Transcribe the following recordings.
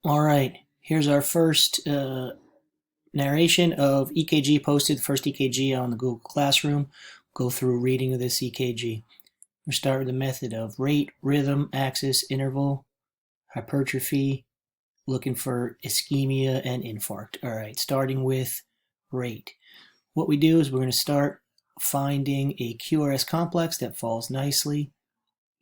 All right, here's our first narration of EKG posted, first EKG on the Google Classroom. Go through reading of this EKG. We'll start with the method of rate, rhythm, axis, interval, hypertrophy, looking for ischemia and infarct. All right, starting with rate. What we do is we're going to start finding a QRS complex that falls nicely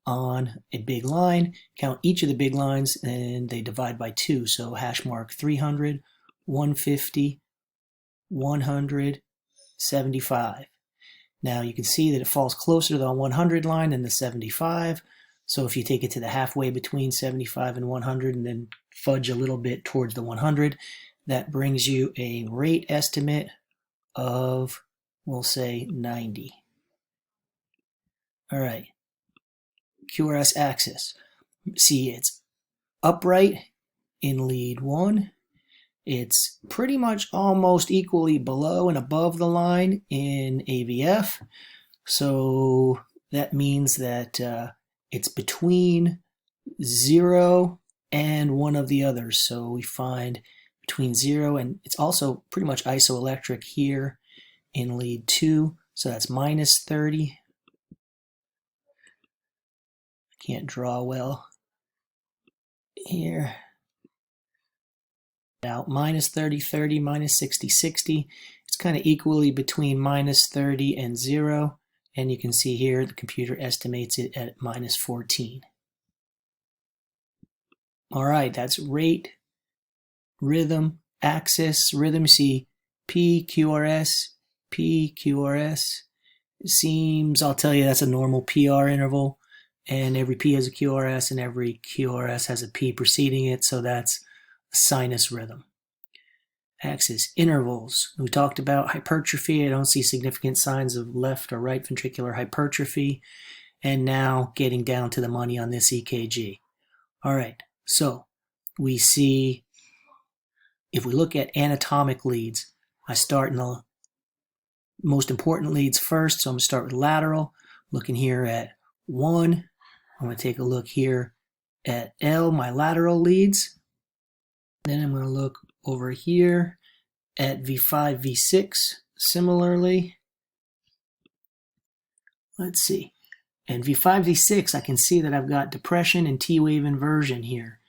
on a big line, count each of the big lines, and they divide by 2. So hash mark 300, 150, 100, 75. Now you can see that it falls closer to the 100 line than the 75. So if you take it to the halfway between 75 and 100 and then fudge a little bit towards the 100, that brings you a rate estimate of, we'll say, 90. All right. QRS axis. See, it's upright in lead 1. It's pretty much almost equally below and above the line in AVF. So that means that it's between 0 and one of the others. So we find between 0 and it's also pretty much isoelectric here in lead 2. So that's minus 30. Can't draw well here. Now minus 30, 30, minus 60, 60. It's kind of equally between minus 30 and 0. And you can see here the computer estimates it at minus 14. All right, that's rate, rhythm, axis. Rhythm, you see P, QRS, P, QRS. It seems, I'll tell you, that's a normal PR interval. And every P has a QRS and every QRS has a P preceding it, so that's a sinus rhythm. Axis, intervals. We talked about hypertrophy. I don't see significant signs of left or right ventricular hypertrophy. And now getting down to the money on this EKG. All right, so we see, if we look at anatomic leads, I start in the most important leads first, so I'm going to start with lateral, looking here at 1. I'm going to take a look here at L, my lateral leads. Then I'm going to look over here at V5, V6 similarly. Let's see. And V5, V6, I can see that I've got depression and T-wave inversion here.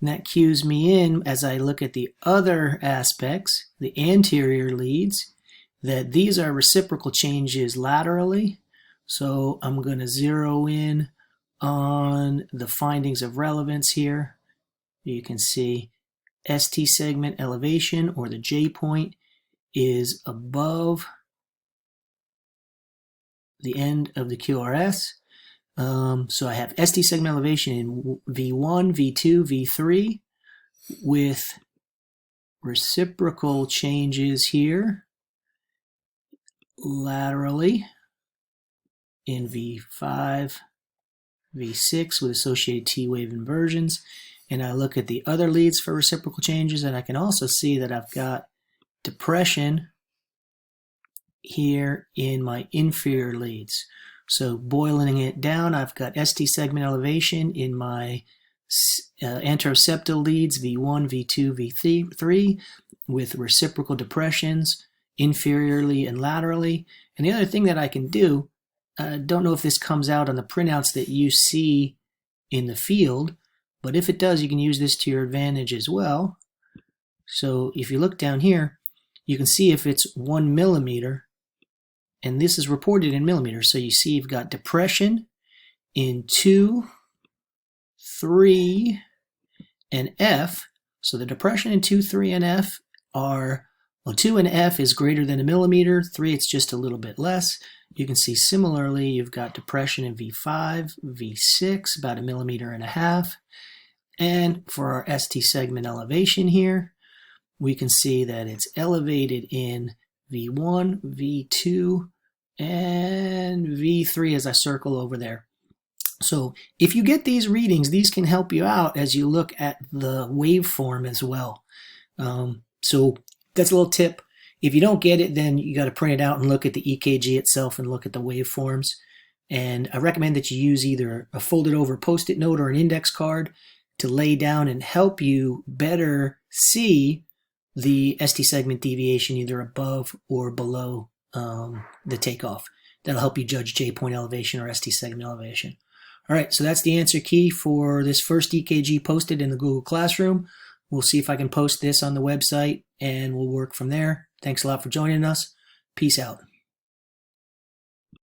And that cues me in, as I look at the other aspects, the anterior leads, that these are reciprocal changes laterally. So I'm going to zero in on the findings of relevance here. You can see ST segment elevation, or the J point, is above the end of the QRS. So I have ST segment elevation in V1, V2, V3 with reciprocal changes here laterally in V5, V6 with associated T-wave inversions. And I look at the other leads for reciprocal changes, and I can also see that I've got depression here in my inferior leads. So boiling it down, I've got ST segment elevation in my anteroseptal leads, V1, V2, V3, with reciprocal depressions inferiorly and laterally. And the other thing that I can do, I don't know if this comes out on the printouts that you see in the field, but if it does, you can use this to your advantage as well. So if you look down here, you can see if it's 1 millimeter, and this is reported in millimeters. So you see you've got depression in 2, 3, and F. So the depression in 2, 3, and F are, well, 2 and F is greater than a millimeter. 3, it's just a little bit less. You can see similarly, you've got depression in V5, V6, about 1.5 millimeters. And for our ST segment elevation here, we can see that it's elevated in V1, V2, and V3 as I circle over there. So if you get these readings, these can help you out as you look at the waveform as well. So that's a little tip. If you don't get it, then you got to print it out and look at the EKG itself and look at the waveforms. And I recommend that you use either a folded over Post-it note or an index card to lay down and help you better see the ST segment deviation either above or below the takeoff. That'll help you judge J-point elevation or ST segment elevation. All right, so that's the answer key for this first EKG posted in the Google Classroom. We'll see if I can post this on the website, and we'll work from there. Thanks a lot for joining us. Peace out.